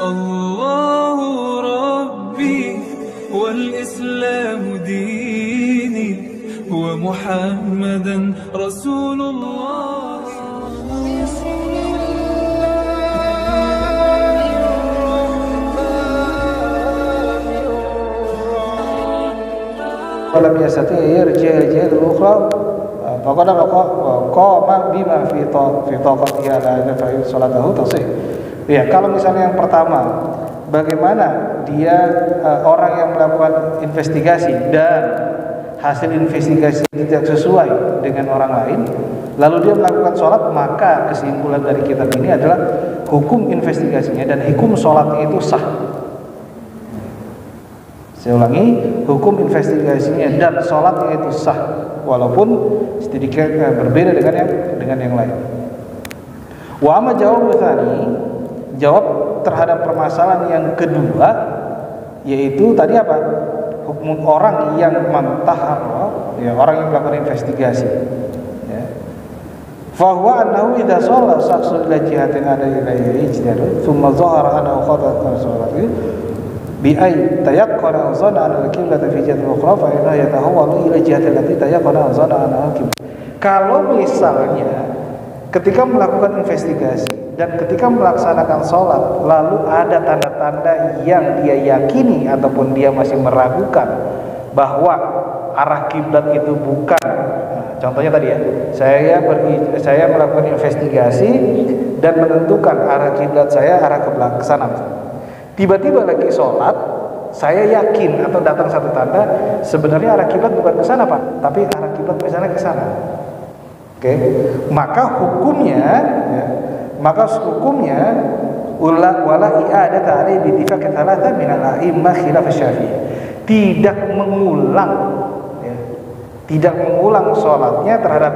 الله ربي والإسلام ديني ومحمدا رسول الله. Walam yastati yarji' al-ukhra faqad qama bima fi taqatihi ala nafi salatahu tasih. Ya, kalau misalnya yang pertama, bagaimana dia orang yang melakukan investigasi dan hasil investigasi tidak sesuai dengan orang lain, lalu dia melakukan sholat, maka kesimpulan dari kitab ini adalah hukum investigasinya dan hukum sholatnya itu sah. Saya ulangi, hukum investigasinya dan sholatnya itu sah, walaupun sedikit berbeda dengan yang lain. Wa amma jawab tsani, jawab terhadap permasalahan yang kedua, yaitu tadi apa? Hukum orang yang mentahar, ya, orang yang melakukan investigasi. Ya. Fa huwa annahu idza shalla shakhsun ila jihatin ada ilayhi ijtihad, thumma dhahara annahu khata salati bi ay tayaqqana zanna al-qiblata fi jihatin ukhra fa inna yatahawwalu ila jihatin allati tayaqqana zanna al-qiblah. Kalau misalnya ketika melakukan investigasi dan ketika melaksanakan sholat lalu ada tanda-tanda yang dia yakini ataupun dia masih meragukan bahwa arah kiblat itu bukan, nah, contohnya tadi ya, saya melakukan investigasi dan menentukan arah kiblat saya arah ke sana. Tiba-tiba lagi sholat, saya yakin atau datang satu tanda sebenarnya arah kiblat bukan ke sana Pak, tapi arah kiblat misalnya ke sana. Oke, maka hukumnya wala i'adat alaihi bi ittifaq thalatha min al-a'immah khilaf Syafi'i. Tidak mengulang sholatnya terhadap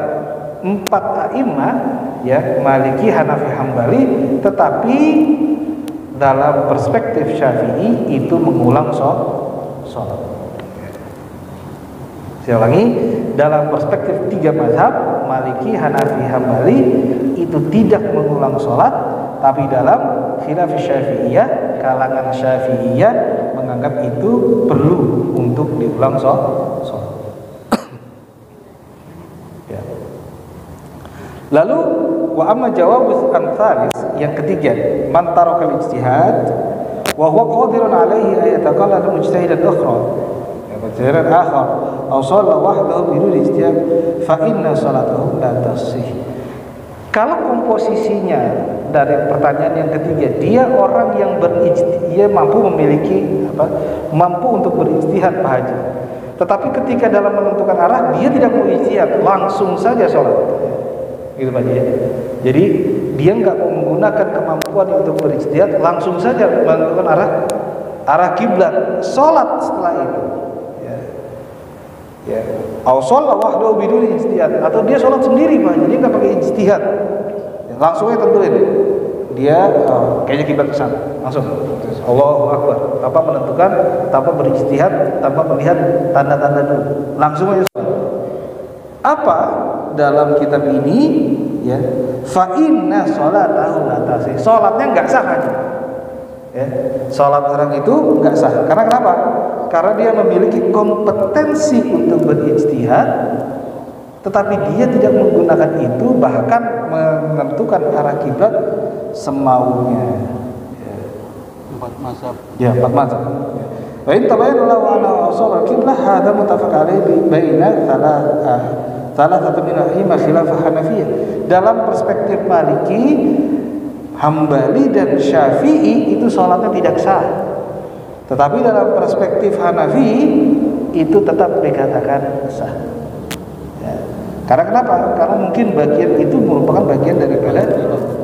4 a'immah, ya, Maliki, Hanafi, Hambali, tetapi dalam perspektif Syafi'i itu mengulang sholat. Saya ulangi, dalam perspektif 3 mazhab Maliki, Hanafi, Hambali itu tidak mengulang sholat, tapi dalam khilaf Syafi'iyah, kalangan Syafi'iyah menganggap itu perlu untuk diulang sholat. Ya. Lalu wa amma jawab an-tsalis, yang ketiga, man taraka al-ijtihad wa huwa qadirun alaihi ay yataqallada mujtahidan ukhra. Mujtahidan akhar aw shalla wahdahu bidun ijtihad fa inna salatahu la tasih. Kalau komposisinya dari pertanyaan yang ketiga, dia orang yang dia mampu untuk berijtihad Pak Haji. Tetapi ketika dalam menentukan arah dia tidak mau ijtihad, langsung saja sholat. Gitu Pak Haji ya. Jadi dia nggak mau menggunakan kemampuan untuk berijtihad, langsung saja menentukan arah kiblat, sholat setelah itu. Ya, au sholat wahdahu bidun ijtihad, atau dia sholat sendiri Pak, jadi nggak pakai ijtihad, ya, langsung aja tentuin dia kayaknya kiblat ke sana, langsung Allahu Akbar, tanpa menentukan, tanpa berijtihad, tanpa melihat tanda-tanda dulu, langsung aja sholat. Apa dalam kitab ini, ya, fa inna sholatahu la tasih, sholatnya nggak sah aja. Ya, sholat orang itu nggak sah, karena kenapa? Karena dia memiliki kompetensi untuk berijtihad, tetapi dia tidak menggunakan itu, bahkan menentukan arah kiblat semaunya. Empat mazhab. Ya, 4 mazhab. Wa in tabayyana lahu anna usul al-qiblah hadza muttafaq alayhi baina thalathah min al-a'immah khilaf Hanafiyah. Dalam perspektif Maliki, Hambali dan Syafi'i itu sholatnya tidak sah. Tetapi dalam perspektif Hanafi itu tetap dikatakan sah. Ya. Karena kenapa? Karena mungkin bagian itu merupakan bagian daripada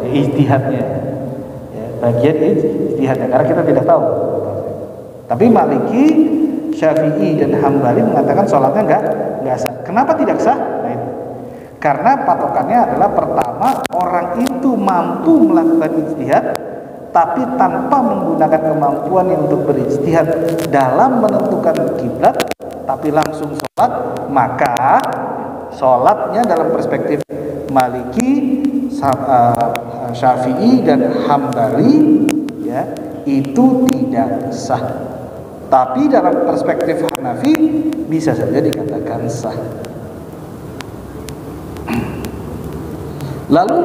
ijtihadnya. Ya, bagian ijtihadnya. Karena kita tidak tahu. Tapi Maliki, Syafi'i dan Hambali mengatakan sholatnya nggak sah. Kenapa tidak sah? Nah, itu. Karena patokannya adalah pertama, orang itu mampu melakukan ijtihad, tapi tanpa menggunakan kemampuannya untuk berijtihad dalam menentukan kiblat, tapi langsung sholat, maka sholatnya dalam perspektif Maliki, Syafi'i dan Hambali, ya, itu tidak sah. Tapi dalam perspektif Hanafi bisa saja dikatakan sah. Lalu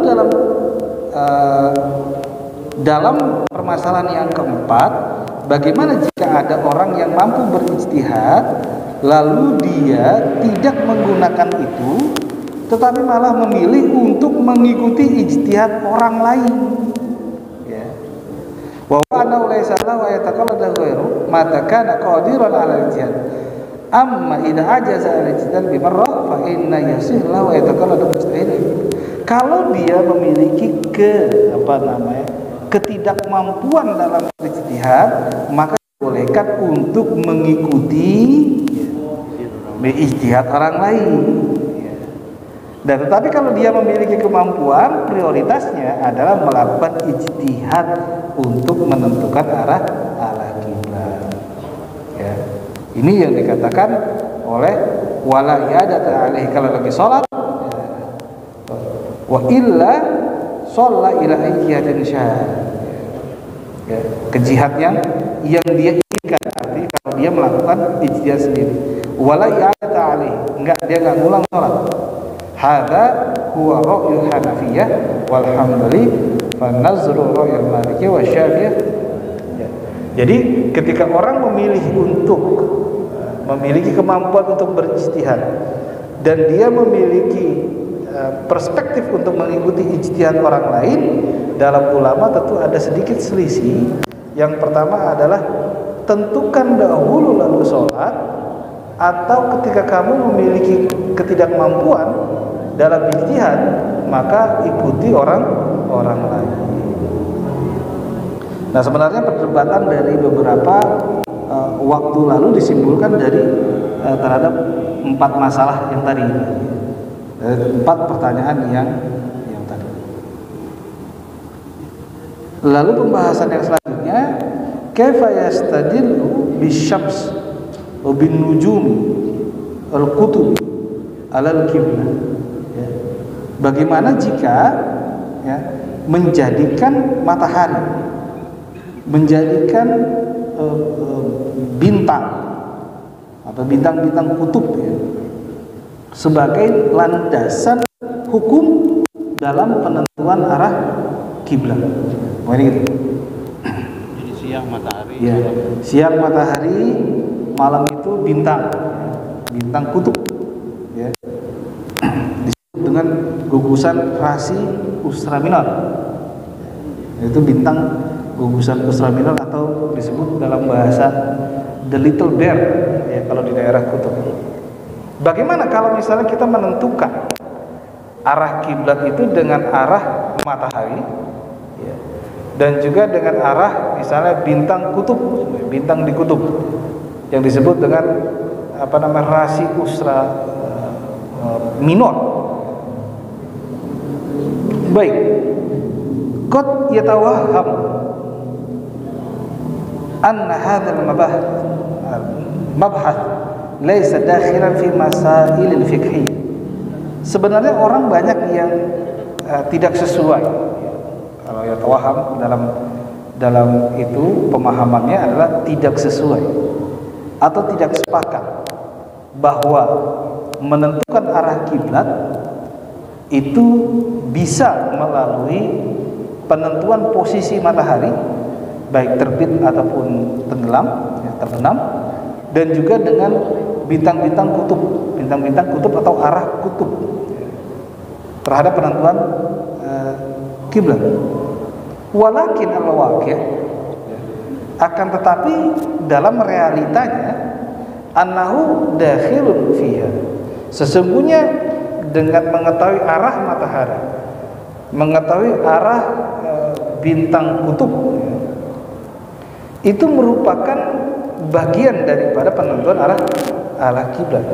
dalam permasalahan yang keempat, bagaimana jika ada orang yang mampu berijtihad lalu dia tidak menggunakan itu, tetapi malah memilih untuk mengikuti ijtihad orang lain? Wa ana laysa lahu yataqalladu ghairu mata kana qadiran 'ala al-ijtihad. Amma idza ajaza al-ijtihad bi marrah fa inna yasih lahu yataqalladu mustahil. Kalau dia memiliki ketidakmampuan dalam ijtihad, maka dibolehkan untuk mengikuti ijtihad orang lain. Dan tetapi kalau dia memiliki kemampuan, prioritasnya adalah melakukan ijtihad untuk menentukan arah kiblat. Ya. Ini yang dikatakan oleh wala i'adata alaihi, kalau lagi salat wa illa shalla ila ijtihadin syah. Ya, ke jihad yang dia inginkan, artinya kalau dia melakukan ijtihad sendiri. Wala i'adata alaihi, dia enggak ngulang salat. Hadza huwa ra'yul Hanafiyah walhamdulillah fa nazru ra'yul Malikiyah wa Syafi'iyah. Ya. Jadi ketika orang memiliki kemampuan untuk berijtihad dan dia memiliki perspektif untuk mengikuti ijtihad orang lain, dalam ulama tentu ada sedikit selisih. Yang pertama adalah tentukan dahulu lalu sholat, atau ketika kamu memiliki ketidakmampuan dalam ijtihad maka ikuti orang lain. Nah, sebenarnya perdebatan dari beberapa waktu lalu disimpulkan dari terhadap 4 masalah yang tadi, 4 pertanyaan yang tadi. Lalu pembahasan yang selanjutnya, kaifa yastadillu bisyams wa bin nujumi al-kutubi alal qiblah. Bagaimana jika menjadikan matahari, menjadikan bintang atau bintang-bintang kutub sebagai landasan hukum dalam penentuan arah kiblat. Jadi siang matahari. Ya, siang matahari, malam itu bintang kutub. Ya. Disebut dengan gugusan rasi Usra Minor. Itu bintang gugusan Usra Minor, atau disebut dalam bahasa The Little Bear ya kalau di daerah kutub. Bagaimana kalau misalnya kita menentukan arah kiblat itu dengan arah matahari ya, dan juga dengan arah misalnya bintang kutub, bintang di kutub yang disebut dengan rasi Usra Minor. Baik, qad yatawahham anna hadzal mabhath laysa dakhilan fi masail al-fiqh. Sebenarnya orang banyak yang tidak sesuai. Kalau yatawahham dalam itu pemahamannya adalah tidak sesuai atau tidak sepakat bahwa menentukan arah kiblat itu bisa melalui penentuan posisi matahari, baik terbit ataupun terbenam, dan juga dengan bintang-bintang kutub atau arah kutub terhadap penentuan kiblat. Walakin al-waqi', akan tetapi dalam realitanya, annahu dakhilun fiha, sesungguhnya dengan mengetahui arah matahari, mengetahui arah bintang kutub, itu merupakan bagian daripada penentuan arah kiblat.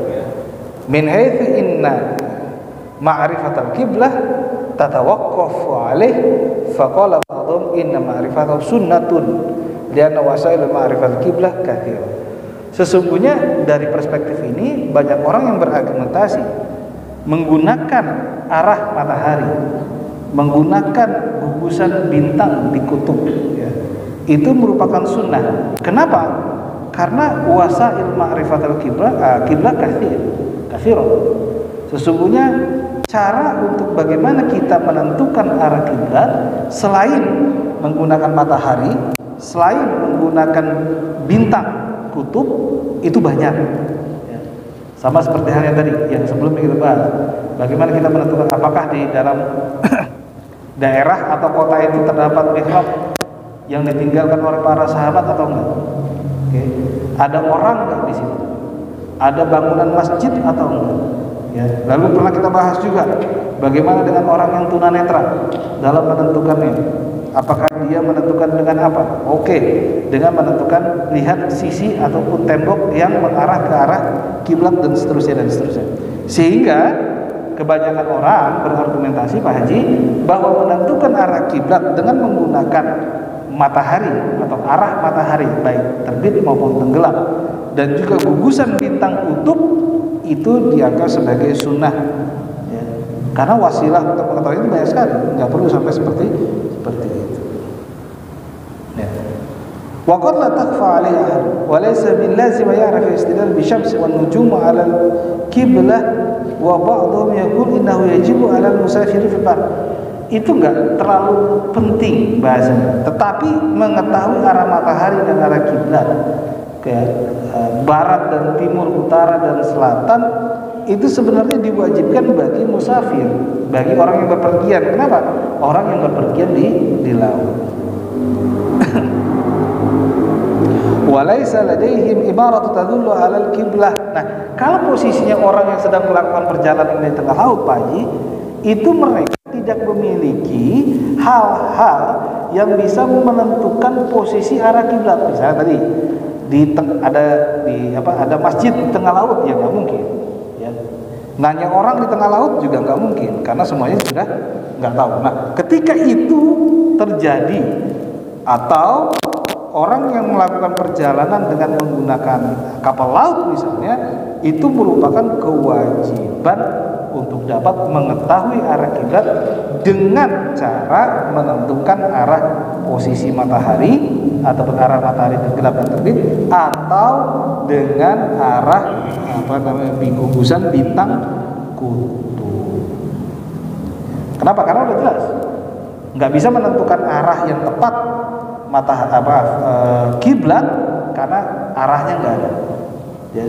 Min haitsu inna ma'rifatal kiblah tatawaqqafu alaih faqala ba'dhum inna ma'rifatahu sunnatun lianna wasail ma'rifatal kiblah katsira. Sesungguhnya dari perspektif ini banyak orang yang berargumentasi menggunakan arah matahari, menggunakan gugusan bintang di kutub ya, itu merupakan sunnah. Kenapa? Karena wasail ma'rifatul kiblat katsir. Sesungguhnya cara untuk bagaimana kita menentukan arah kiblat selain menggunakan matahari, selain menggunakan bintang kutub, itu banyak. Sama seperti halnya tadi yang sebelumnya kita bahas. Bagaimana kita menentukan apakah di dalam daerah atau kota itu terdapat mihrab yang ditinggalkan oleh para sahabat atau enggak? Oke. Ada orang enggak di situ? Ada bangunan masjid atau enggak? Ya. Lalu pernah kita bahas juga bagaimana dengan orang yang tunanetra dalam menentukannya. Apakah dia menentukan dengan apa? Oke, dengan menentukan lihat sisi ataupun tembok yang mengarah ke arah kiblat dan seterusnya. Sehingga kebanyakan orang berargumentasi, Pak Haji, bahwa menentukan arah kiblat dengan menggunakan matahari atau arah matahari baik terbit maupun tenggelam dan juga gugusan bintang kutub itu dianggap sebagai sunnah. Ya. Karena wasilah untuk mengetahui itu banyak sekali, nggak perlu sampai seperti itu. Ya. Wa qad la takhfa 'alaihi ahad wa laysa bil lazim ya'rif istidlal bi syams wan nujum 'ala al qiblah wa ba'dhum yaqul innahu yajibu 'ala al musafir fi bahr. Itu enggak terlalu penting bahasanya, tetapi mengetahui arah matahari dan arah kiblat kayak barat dan timur, utara dan selatan itu sebenarnya diwajibkan bagi musafir, bagi orang yang berpergian. Kenapa? Orang yang berpergian di laut. Walaysa ladaihim imaratu tadullu 'alal qiblah. Nah, kalau posisinya orang yang sedang melakukan perjalanan di tengah laut, Pak Haji, itu mereka tidak memiliki hal-hal yang bisa menentukan posisi arah kiblat. Misalnya tadi ada masjid di tengah laut, ya nggak mungkin. Ya. Nanya orang di tengah laut juga nggak mungkin, karena semuanya sudah nggak tahu. Nah, ketika itu terjadi atau orang yang melakukan perjalanan dengan menggunakan kapal laut misalnya, itu merupakan kewajiban untuk dapat mengetahui arah kiblat dengan cara menentukan arah posisi matahari ataupun arah matahari tenggelam dan terbit, atau dengan arah gugusan bintang kutub. Kenapa? Karena udah jelas nggak bisa menentukan arah yang tepat kiblat karena arahnya nggak ada. Ya,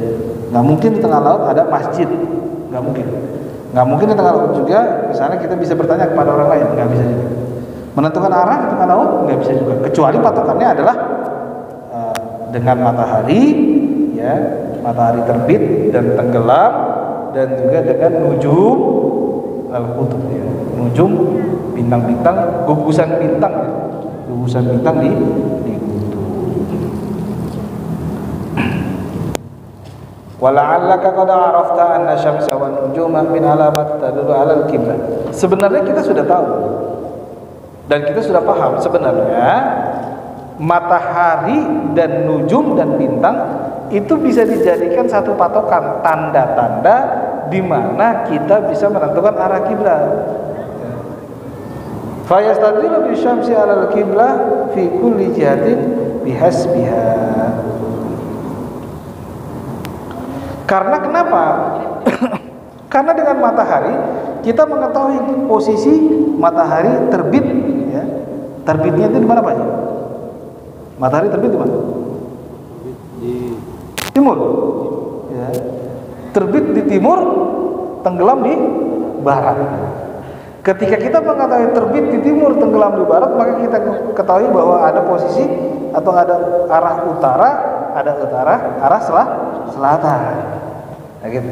nggak mungkin di tengah laut ada masjid, nggak mungkin. Nggak mungkin di tengah laut juga, misalnya kita bisa bertanya kepada orang lain, nggak bisa juga. Menentukan arah di tengah laut nggak bisa juga, kecuali patokannya adalah dengan matahari, ya, matahari terbit dan tenggelam, dan juga dengan nujum al-qutub, ya, nujum bintang-bintang, gugusan bintang, ya. Gugusan bintang di kutub. Wala'allaka qad arafta anna syamsa wan nujuma min alamat tadullu 'alal qiblah. Sebenarnya kita sudah tahu dan kita sudah paham sebenarnya matahari dan nujum dan bintang itu bisa dijadikan satu patokan, tanda-tanda di mana kita bisa menentukan arah kiblat. Fa yastadillu bi syamsi 'alal qiblah fi kulli jihatin bihasbiha. Karena kenapa? Karena dengan matahari kita mengetahui posisi matahari terbit, ya. Terbitnya itu di mana, Pak? Matahari terbit di mana? Di timur. Ya. Terbit di timur, tenggelam di barat. Ketika kita mengetahui terbit di timur, tenggelam di barat, maka kita ketahui bahwa ada posisi atau ada arah utara, arah selatan. Nah, gitu.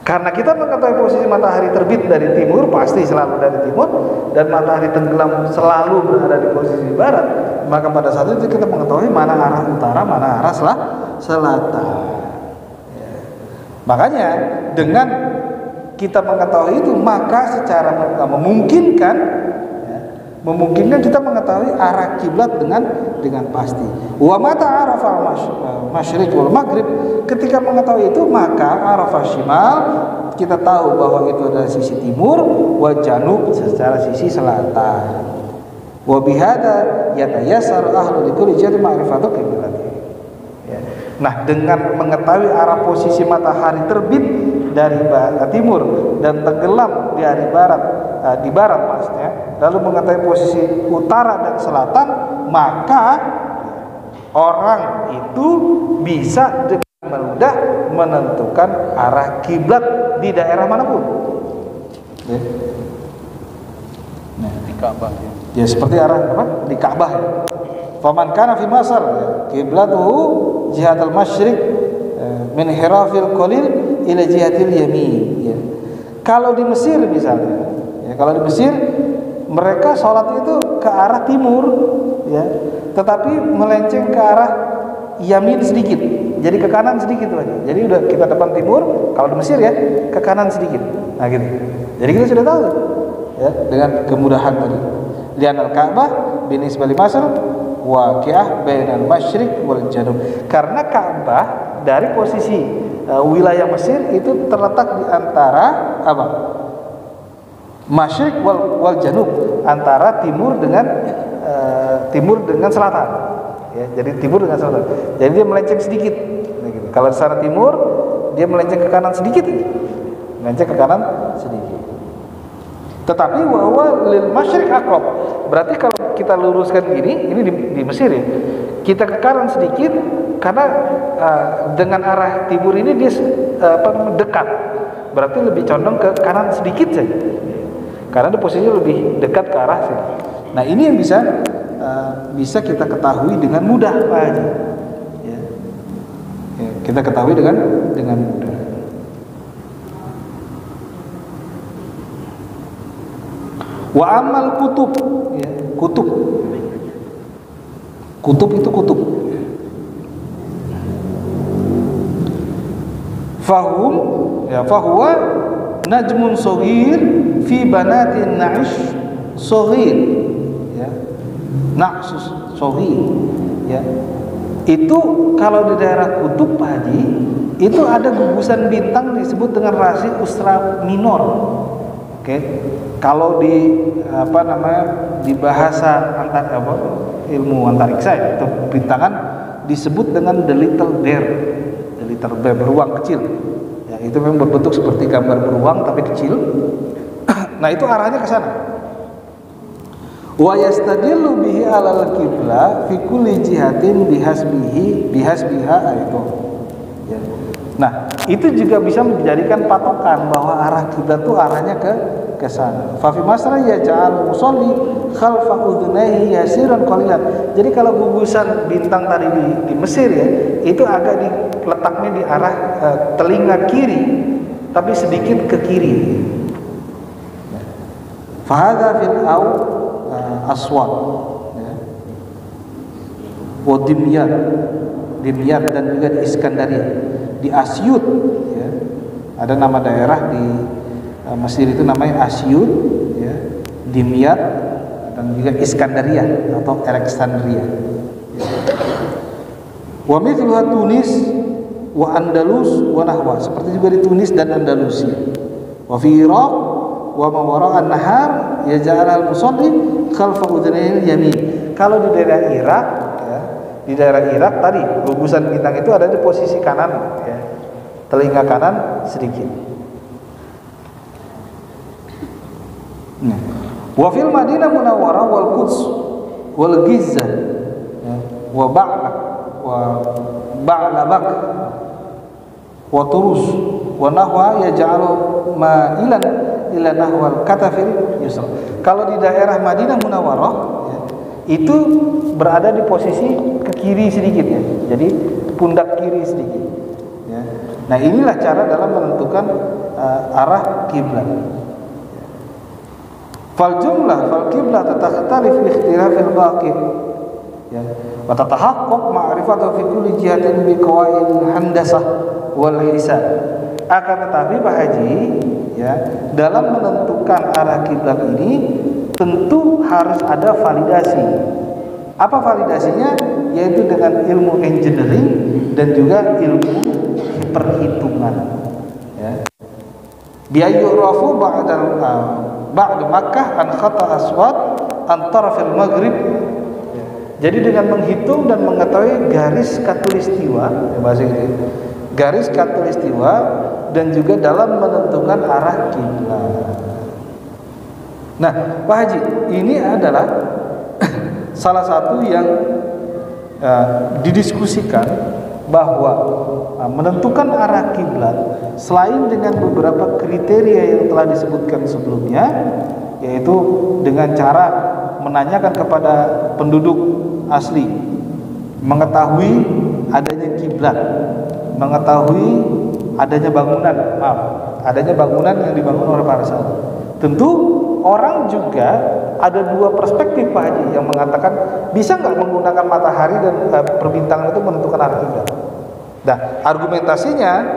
Karena kita mengetahui posisi matahari terbit dari timur, pasti selalu dari timur, dan matahari tenggelam selalu berada di posisi barat, maka pada saat itu kita mengetahui mana arah utara, mana arah selatan. Ya. Makanya dengan kita mengetahui itu, maka secara memungkinkan kita mengetahui arah kiblat dengan pasti. Wa mata arafa masyriq wal maghrib, ketika mengetahui itu maka arafa shimal, kita tahu bahwa itu adalah sisi timur, wa janub secara sisi selatan. Wa bihadza yatayassar ahlu likulli jihati ma'rifatu qiblati. Ya. Nah, dengan mengetahui arah posisi matahari terbit dari timur dan tenggelam di barat maksudnya, lalu mengetahui posisi utara dan selatan, maka orang itu bisa dengan mudah menentukan arah kiblat di daerah manapun. Ya. Nah, di Ka'bah ya. Ya seperti arah apa? Di Ka'bah ya. Faman kana fi Masar ya, kiblatuhu jihatal masyriq min hirafil qalil ila jihatil yamin ya. Kalau di Mesir misalnya, ya kalau di Mesir mereka sholat itu ke arah timur ya, tetapi melenceng ke arah yamin sedikit. Jadi ke kanan sedikit lagi. Jadi udah kita depan timur, kalau di Mesir ya, ke kanan sedikit. Nah gitu. Jadi kita sudah tahu ya dengan kemudahan tadi. Lianal Ka'bah binisbah li Masr waqi'ah bainal masyriq wal janub. Karena Ka'bah dari posisi wilayah Mesir itu terletak di antara apa? Masyriq wal janub, antara timur dengan selatan. Ya, jadi timur dengan selatan. Jadi dia melenceng sedikit. Nah, gitu. Kalau di sana timur, dia melenceng ke kanan sedikit. Melenceng ke kanan sedikit. Tetapi wa lil masyriq aqrab. Berarti kalau kita luruskan ini di Mesir ya. Kita ke kanan sedikit karena dengan arah timur ini dia dekat. Berarti lebih condong ke kanan sedikit saja. Karena dia posisinya lebih dekat ke arah sini. Nah, ini yang bisa kita ketahui dengan mudah, Pak Haji. Ya. Ya, kita ketahui dengan mudah. Wa amal kutub, ya, kutub itu kutub. Fahum, ya, fahuwa najmun soghir fi banatin na'ish soghir, ya, na'sus soghir, ya. Itu kalau di daerah kutub, Pak Haji, itu ada gugusan bintang disebut dengan rasi Usra minor. Oke, kalau di di bahasa ilmu antariksa itu bintangan disebut dengan the little bear, beruang kecil. Ya, itu memang berbentuk seperti gambar beruang tapi kecil. Nah, itu arahnya ke sana. Wa yastadillu bihi alal qibla fi kulli jihatin bihasbiha itu. Ya. Nah, itu juga bisa menjadikan patokan bahwa arah kiblat itu arahnya ke sana. Fa fi masra yaj'al musalli khalfa udhnayhi yasiran qalilan. Jadi kalau gugusan bintang tadi di Mesir ya, itu agak letaknya di arah telinga kiri, tapi sedikit ke kiri. Fa hadza fil aswad ya. Wa Dimyat dan juga di Iskandaria, di Asyut ya. Ada nama daerah di Mesir itu namanya Asyut ya, Dimyat dan juga Iskandaria atau Alexandria ya. Wa mithluha Tunis wa Andalus wa nahwa, seperti juga di Tunis dan Andalusia. Wa fi Iraq wa ma wara an-nahar yaj'al al-musalli khalfa udhnayil yamin. Kalau di daerah Irak ya, di daerah Irak tadi gugusan bintang itu ada di posisi kanan ya, telinga kanan sedikit. Nah, wa fil Madinah Munawwarah wal Quds wal Gizzah ya, wa Ba'labak wa Turus wa nahwa yaj'alu ma'ilan ila nahwal katafil yusra. Kalau di daerah Madinah Munawwarah ya, itu berada di posisi ke kiri sedikit ya. Jadi pundak kiri sedikit ya. Nah, inilah cara dalam menentukan arah kiblat. Fal qiblah takhtalif bi ikhtilafil baqi ya. Wa tatahaqqaq ma'rifatu fi kulli jihatin bi qawaid handasah wal hisab. Akan tetapi Pak Haji ya, dalam menentukan arah kiblat ini tentu harus ada validasi. Apa validasinya? Yaitu dengan ilmu engineering dan juga ilmu perhitungan ya. Bi ayyurafu ba'da Makkah an khata aswad antara fil maghrib. Jadi dengan menghitung dan mengetahui garis khatulistiwa, bahasa ini, garis khatulistiwa dan juga dalam menentukan arah kiblat. Nah, Pak Haji, ini adalah salah satu yang didiskusikan bahwa menentukan arah kiblat selain dengan beberapa kriteria yang telah disebutkan sebelumnya, yaitu dengan cara menanyakan kepada penduduk asli, mengetahui adanya kiblat, mengetahui adanya bangunan, adanya bangunan yang dibangun oleh para sahabat. Tentu orang juga ada dua perspektif Pak Haji yang mengatakan bisa nggak menggunakan matahari dan perbintangan itu menentukan arah kiblat. Nah, argumentasinya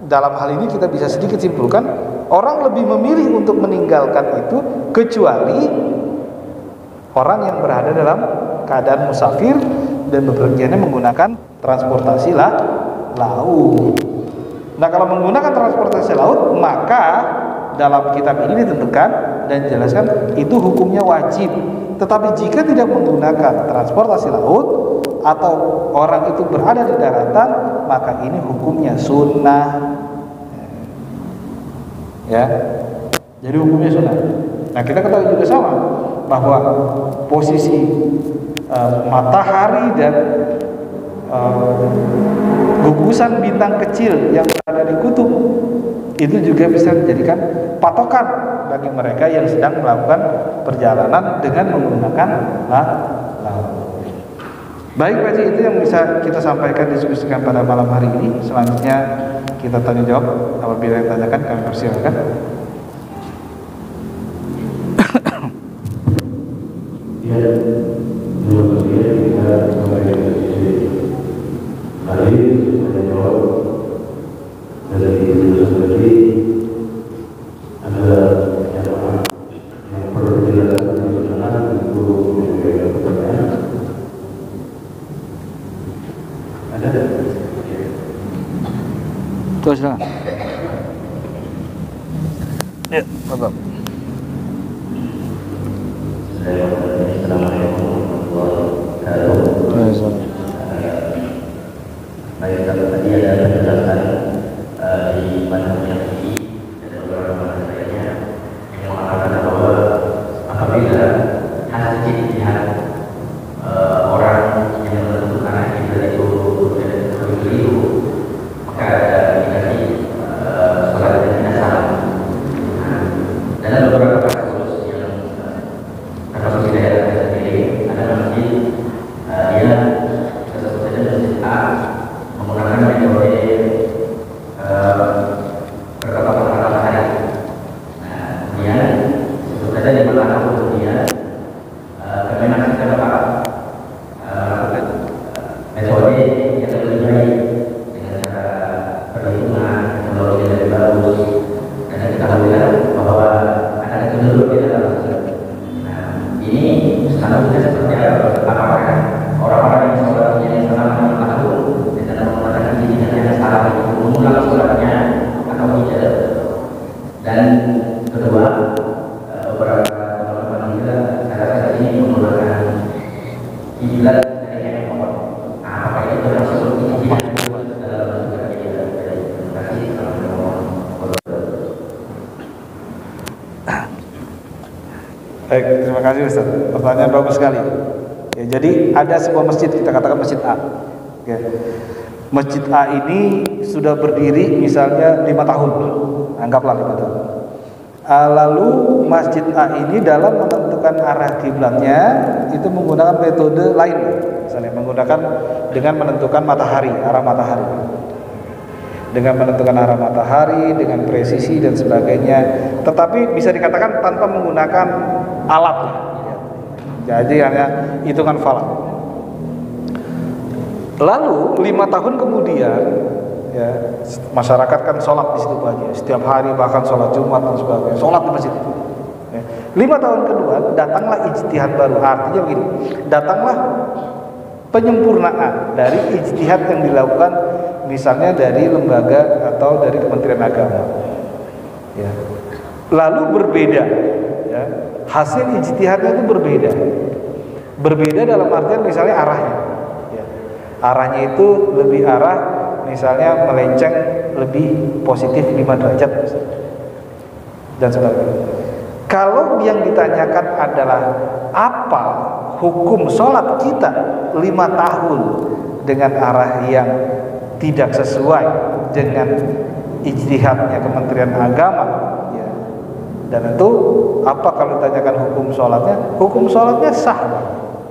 dalam hal ini kita bisa sedikit simpulkan, orang lebih memilih untuk meninggalkan itu kecuali orang yang berada dalam keadaan musafir dan bepergiannya menggunakan transportasi laut. Nah, kalau menggunakan transportasi laut, maka dalam kitab ini ditentukan dan dijelaskan itu hukumnya wajib. Tetapi jika tidak menggunakan transportasi laut atau orang itu berada di daratan, maka ini hukumnya sunnah. Ya, jadi hukumnya sunnah. Nah, kita ketahui juga sama bahwa posisi matahari dan gugusan bintang kecil yang berada di kutub itu juga bisa dijadikan patokan bagi mereka yang sedang melakukan perjalanan dengan menggunakan laut. Baik Pak Haji, itu yang bisa kita sampaikan diskusikan pada malam hari ini. Selanjutnya kita tanya jawab, apabila yang tanyakan kami persilakan. Ya, menurut saya kita kembali ke sisi hari saya jawab dari dulu sendiri ada yang perlu dijelaskan untuk menjawab pertanyaan. Ada? Terus silakan. Ya, Bapak. Assalamualaikum warahmatullahi wabarakatuh. Baik, kalau tadi ada penjelasan di mana yang ini dan beberapa lainnya yang mengatakan bahwa apabila hasil ijtihad orang yang menentukan kiblat itu keliru, maka ada indikasi salat yang tidak salah. Dalam beberapa kasus yang termasuk di daerah saya sendiri, ada masjid dia sebut saja masjid A menggunakan metode perketokan matahari. Nah, kemudian sebut saja di mana kemudian Kemenak secara melakukan metode yang lebih baik dengan cara perhitungan teknologi yang lebih bagus, dan kita ketahui bahwa ada kecenderungan di dalam masyarakat. Nah, ini standarnya seperti apa? Apakah orang-orang yang sholatnya selama 6 tahun dengan menggunakan ijtihad yang salah itu mengulang sholatnya atau tidak? Dan kedua, beberapa teman-teman juga saat ini menggunakan kiblat dari handphone. Apakah itu termasuk ijtihad dalam Baik, terima kasih Ustaz. Pertanyaan bagus sekali. Ya, jadi ada sebuah masjid, kita katakan masjid A. Ya. Masjid A ini sudah berdiri misalnya 5 tahun, anggaplah 5 tahun. Lalu masjid A ini dalam menentukan arah kiblatnya itu menggunakan metode lain, misalnya menggunakan dengan menentukan matahari, arah matahari. Dengan menentukan arah matahari, dengan presisi dan sebagainya, tetapi bisa dikatakan tanpa menggunakan alat. Jadi hanya hitungan falak. Lalu 5 tahun kemudian, ya, masyarakat kan sholat di situ banyak, setiap hari bahkan sholat Jumat dan sebagainya, sholat di masjid itu. Ya. 5 tahun kedua datanglah ijtihad baru, artinya begini, datanglah penyempurnaan dari ijtihad yang dilakukan misalnya dari lembaga atau dari Kementerian Agama. Ya. Lalu berbeda, ya, hasil ijtihadnya itu berbeda. Berbeda dalam artian misalnya arahnya. Ya. Arahnya itu lebih arah misalnya melenceng lebih positif 5 derajat dan sebagainya. Kalau yang ditanyakan adalah apa hukum sholat kita 5 tahun dengan arah yang tidak sesuai dengan ijtihadnya Kementerian Agama, ya. Dan itu apa kalau ditanyakan hukum sholatnya? Hukum sholatnya sah,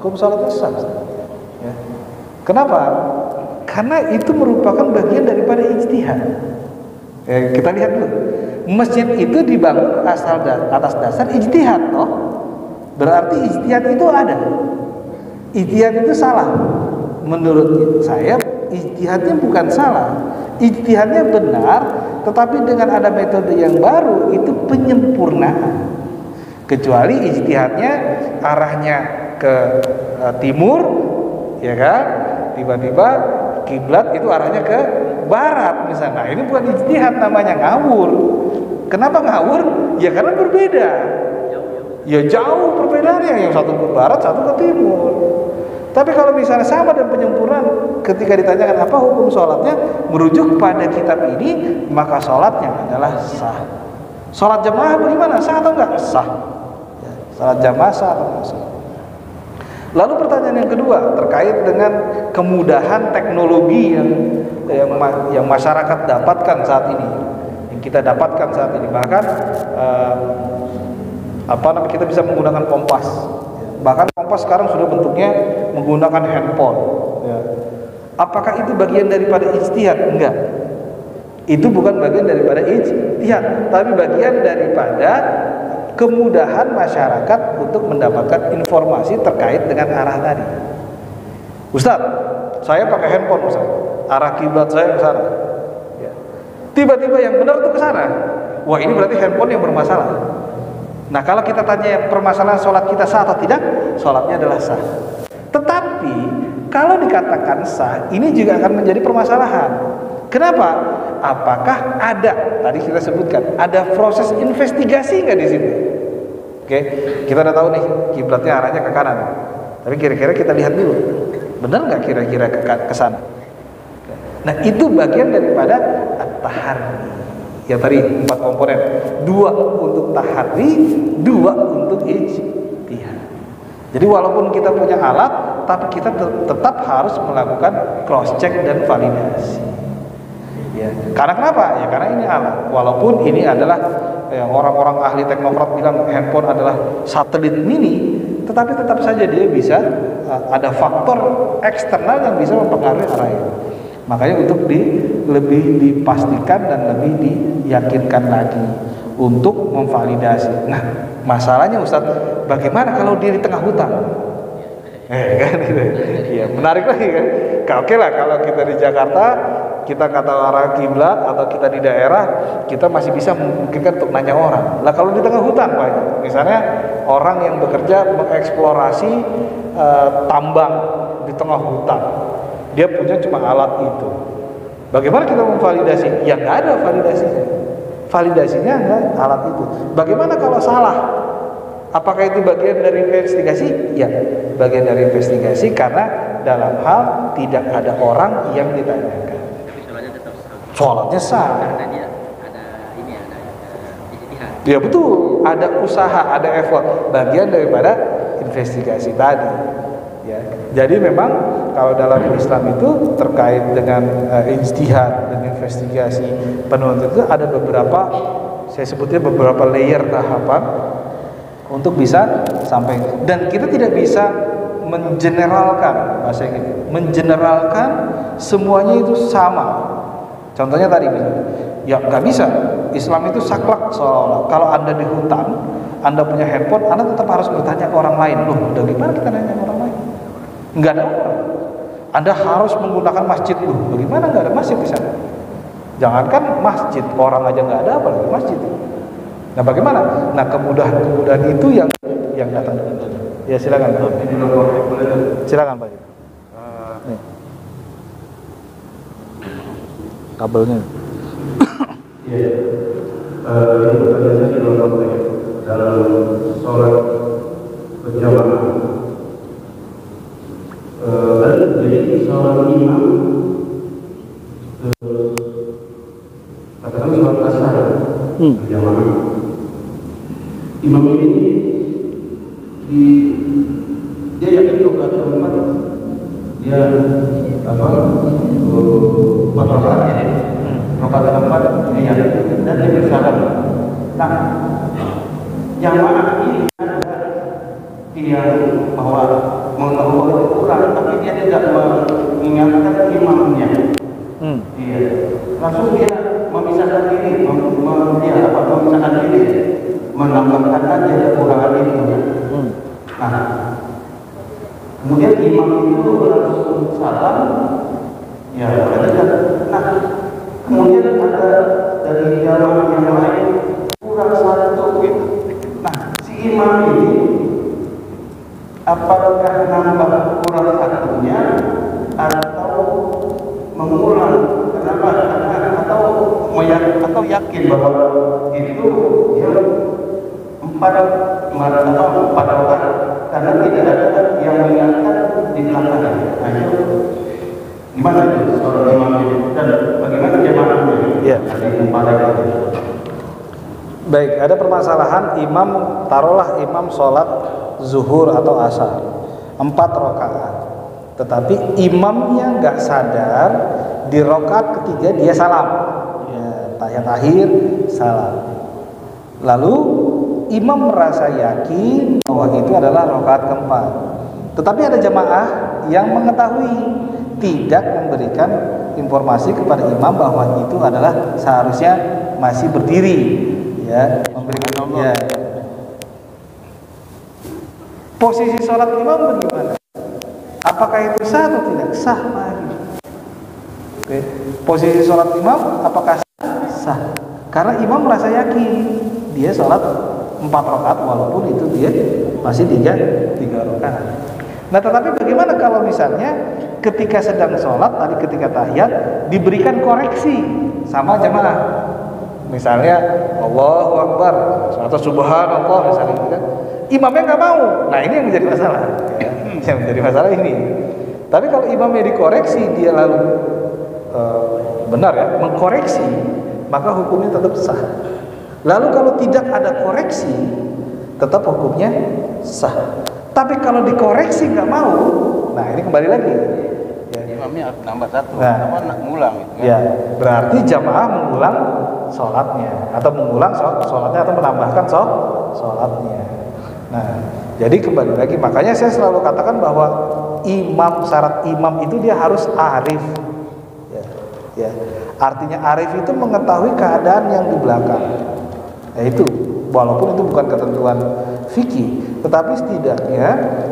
hukum sholatnya sah. Ya. Kenapa? Karena itu merupakan bagian daripada ijtihad. Kita lihat dulu. Masjid itu dibangun atas dasar ijtihad, toh. Berarti ijtihad itu ada. Ijtihad itu salah. Menurut saya ijtihadnya bukan salah. Ijtihadnya benar, tetapi dengan ada metode yang baru itu penyempurnaan. Kecuali ijtihadnya arahnya ke timur, ya kan? Tiba-tiba kiblat itu arahnya ke barat misalnya. Nah, ini bukan ijtihad, namanya ngawur. Kenapa ngawur? Ya karena berbeda. Ya jauh perbedaannya, yang satu ke barat, satu ke timur. Tapi kalau misalnya sama dan penyempurnaan, ketika ditanyakan apa hukum sholatnya, merujuk pada kitab ini, maka sholatnya adalah sah. Sholat jamaah bagaimana? Sah atau enggak? Sah. Ya, sholat jamaah sah atau enggak sah? Lalu pertanyaan yang kedua terkait dengan kemudahan teknologi yang masyarakat dapatkan saat ini, yang kita dapatkan saat ini. Bahkan kita bisa menggunakan kompas. Bahkan kompas sekarang sudah bentuknya menggunakan handphone. Ya. Apakah itu bagian daripada ijtihad? Enggak. Itu bukan bagian daripada ijtihad, tapi bagian daripada kemudahan masyarakat untuk mendapatkan informasi terkait dengan arah tadi. Ustaz, saya pakai handphone Ustaz. Arah kiblat saya ke sana. Ya. Tiba-tiba yang benar itu ke sana. Wah, ini berarti handphone yang bermasalah. Nah, kalau kita tanya permasalahan sholat kita sah atau tidak, sholatnya adalah sah. Tetapi kalau dikatakan sah, ini juga akan menjadi permasalahan. Kenapa? Apakah ada, tadi kita sebutkan, ada proses investigasi nggak di situ? Oke, kita udah tahu nih kiblatnya arahnya ke kanan. Tapi kira-kira kita lihat dulu, benar nggak kira-kira ke sana? Nah, itu bagian daripada at-tahari. Ya tadi 4 komponen, 2 untuk tahari, 2 untuk ijtihad. Jadi walaupun kita punya alat, tapi kita tetap harus melakukan cross check dan validasi. Ya. Karena kenapa? Ya karena ini alat. Walaupun ini adalah orang-orang ahli teknokrat bilang handphone adalah satelit mini, tetapi tetap saja dia bisa ada faktor eksternal yang bisa mempengaruhi arahnya. Makanya untuk lebih dipastikan dan lebih diyakinkan lagi untuk memvalidasi. Nah, masalahnya Ustaz, bagaimana kalau dia di tengah hutan? Kan gitu. Ya, menarik lagi kan. Oke lah, kalau kita di Jakarta, kita nggak tahu arah kiblat, atau kita di daerah, kita masih bisa memungkinkan untuk nanya orang. Lah kalau di tengah hutan, Pak, misalnya orang yang bekerja mengeksplorasi tambang di tengah hutan. Dia punya cuma alat itu. Bagaimana kita memvalidasi? Ya nggak ada validasinya. Validasinya nggak alat itu. Bagaimana kalau salah? Apakah itu bagian dari investigasi? Ya, bagian dari investigasi karena dalam hal tidak ada orang yang ditanyakan. Tapi sholatnya tetap sah. Sholatnya sah. Karena dia ada ijtihad. Ya betul, ada usaha, ada effort, bagian daripada investigasi tadi. Ya, jadi memang kalau dalam Islam itu terkait dengan ijtihad dan investigasi penuntut itu ada beberapa, saya sebutnya beberapa layer tahapan untuk bisa sampai. Dan kita tidak bisa mengeneralkan, bahasa Inggris, mengeneralkan semuanya itu sama. Contohnya tadi misalnya, ya nggak bisa. Islam itu saklek seolah-olah. Kalau Anda di hutan, Anda punya handphone, Anda tetap harus bertanya ke orang lain. Loh, bagaimana kita nanya ke orang lain? Nggak ada orang. Anda harus menggunakan masjid. Loh, bagaimana nggak ada masjid di sana? Jangankan masjid, orang aja nggak ada, apalagi masjid. Nah, bagaimana? Nah, kemudahan itu yang datang. Ya, silakan Pak. Silakan Pak. Nih. Kabelnya. Iya. Ini pertanyaannya di luar konteks. dalam sholat berjamaah. Jadi seorang imam katakan sholat asar berjamaah. Imam ini dia yakin rakaat keempat dia empat rakaat ya. Rakaat keempat dia yakin dan dia bersalam. Nah, jamaah ini ada yang bahwa mengetahui itu kurang, tapi dia tidak mengingatkan imamnya. Dia langsung dia memisahkan diri, memisahkan diri, menambahkan aja kekurangan itu. Nah, kemudian imam itu langsung salam, ya berarti. Nah, kemudian ada dari jamaah yang lain kurang satu gitu. Nah, si imam ini apakah nambah kurang satunya atau mengulang? Kenapa? Atau yakin bahwa itu dia empat rakaat karena tidak ada yang mengingatkan di belakangnya. Nah, itu gimana itu seorang imam ini dan bagaimana jamaahnya? Ya. Itu. Baik, ada permasalahan imam, taruhlah imam sholat zuhur atau asar 4 rakaat, tetapi imamnya nggak sadar di rakaat ketiga dia salam, ya, tahiyat akhir salam. Lalu imam merasa yakin bahwa itu adalah rakaat keempat, tetapi ada jamaah yang mengetahui, tidak memberikan informasi kepada imam bahwa itu adalah seharusnya masih berdiri. Ya, memberikan ya. Posisi sholat imam bagaimana? Apakah itu sah atau tidak? Sah, mari. Oke. Posisi sholat imam apakah sah? Sah. Karena imam merasa yakin dia sholat 4 rakaat walaupun itu dia masih 3 rakaat. Nah, tetapi bagaimana kalau misalnya ketika sedang sholat tadi ketika tahiyat diberikan koreksi sama jamaah? Misalnya Allahu Akbar atau Subhanallah misalnya gitu kan, imamnya nggak mau. Nah, ini yang menjadi masalah ya. Yang menjadi masalah ini. Tapi kalau imamnya dikoreksi dia lalu benar ya mengkoreksi, maka hukumnya tetap sah. Lalu kalau tidak ada koreksi tetap hukumnya sah. Tapi kalau dikoreksi nggak mau, nah ini kembali lagi ya. Imamnya harus nambah satu, Nah, ngulang gitu kan? Ya, berarti jamaah mengulang sholatnya atau mengulang sholatnya atau menambahkan sholatnya. Nah, jadi kembali lagi, makanya saya selalu katakan bahwa syarat imam itu dia harus arif. Ya. Artinya arif itu mengetahui keadaan yang di belakang. Itu walaupun itu bukan ketentuan fikih, tetapi setidaknya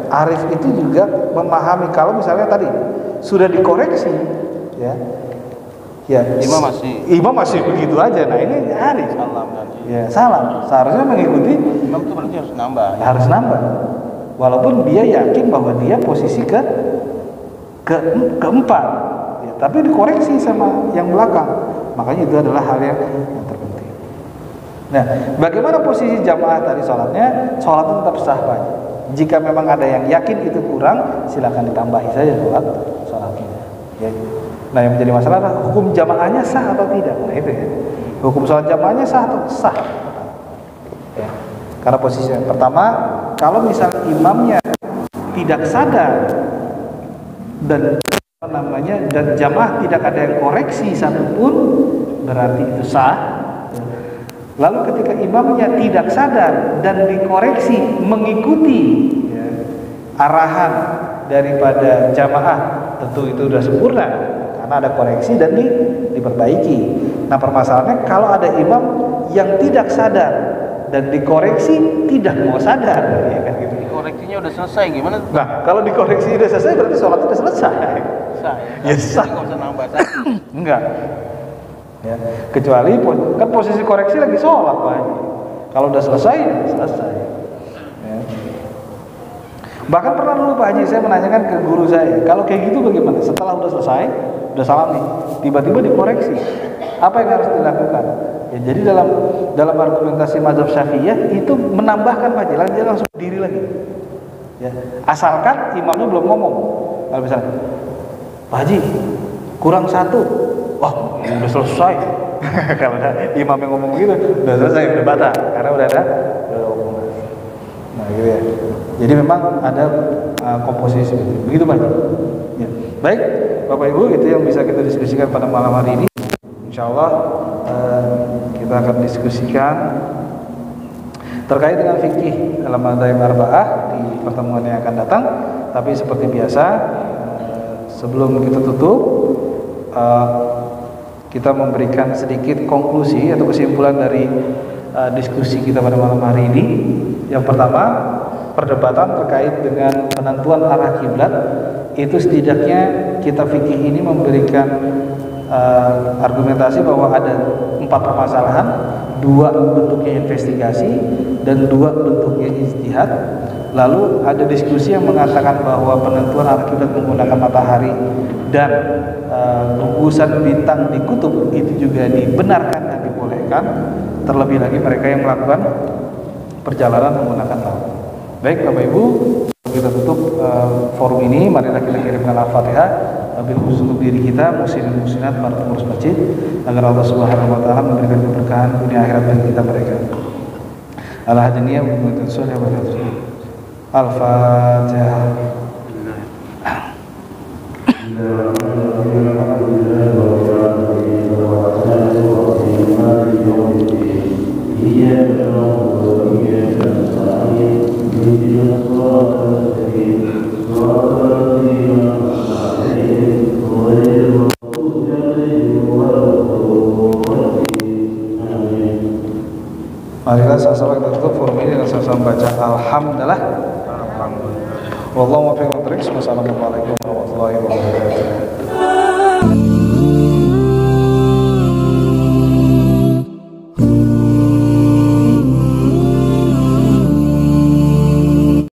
arif itu juga memahami kalau misalnya tadi sudah dikoreksi, ya, imam masih begitu aja. Nah, ini arif. Salam dan Ya, salam. Seharusnya mengikuti imam itu berarti harus nambah. Ya? Harus nambah. Walaupun dia yakin bahwa dia posisi keempat, ya, tapi dikoreksi sama yang belakang. Makanya itu adalah hal yang terpenting. Nah, bagaimana posisi jamaah tadi sholatnya? Sholatnya tetap sah, Pak. Jika memang ada yang yakin itu kurang, silakan ditambahi saja sholatnya. Ya. Nah, yang menjadi masalah adalah hukum jamaahnya sah atau tidak. Nah, itu ya. Hukum sholat jamaahnya sah atau sah? Ya. Karena posisi yang pertama, kalau misal imamnya tidak sadar dan dan jamaah tidak ada yang koreksi satupun, berarti itu sah. Lalu ketika imamnya tidak sadar dan dikoreksi mengikuti ya, arahan daripada jamaah, tentu itu sudah sempurna karena ada koreksi dan diperbaiki. Nah, permasalahannya kalau ada imam yang tidak sadar dan dikoreksi tidak mau sadar, ya kan gitu. Koreksinya udah selesai gimana? Nah, kalau dikoreksi udah selesai berarti sholat sudah selesai. Sah. Ya sah. Nggak usah nambah satu. Enggak. Ya, kecuali kan posisi koreksi lagi sholat, Pak. Kalau udah selesai, selesai. Ya. Bahkan pernah dulu Pak Haji saya menanyakan ke guru saya, kalau kayak gitu bagaimana? Setelah udah selesai, udah salam nih, tiba-tiba dikoreksi, apa yang harus dilakukan? Ya, jadi dalam argumentasi mazhab Syafi'iyah itu menambahkan majelis, dia langsung berdiri lagi. Ya, asalkan imamnya belum ngomong. Kalau misalnya, Pak Haji kurang 1, wah udah selesai. Kalau ada imam yang ngomong gitu, udah selesai, udah batal, karena udah ada omongan. Nah gitu ya. Jadi memang ada komposisi begitu Pak. Ya. Baik, Bapak Ibu, itu yang bisa kita diskusikan pada malam hari ini. Insya Allah kita akan diskusikan terkait dengan fikih dalam madzhab arba'ah di pertemuan yang akan datang. Tapi seperti biasa, sebelum kita tutup, kita memberikan sedikit konklusi atau kesimpulan dari diskusi kita pada malam hari ini. Yang pertama, perdebatan terkait dengan penentuan arah kiblat itu setidaknya kitab fikih ini memberikan argumentasi bahwa ada 4 permasalahan, 2 bentuknya investigasi dan 2 bentuknya ijtihad. Lalu ada diskusi yang mengatakan bahwa penentuan arah kiblat menggunakan matahari dan gugusan bintang di kutub itu juga dibenarkan dan dibolehkan. Terlebih lagi mereka yang melakukan perjalanan menggunakan laut. Baik Bapak Ibu, kita tutup forum ini. Marilah kita kirimkan Al-Fatihah bil khusus untuk diri kita, muslimin muslimat, para pengurus masjid, agar Allah Subhanahu wa taala memberikan keberkahan dunia akhirat bagi kita mereka. Al-Hadaniyah wa Mu'tasul wa Al-Fatihah. Marilah sama-sama kita tutup forum ini dengan sama-sama baca Alhamdulillah. Wallahu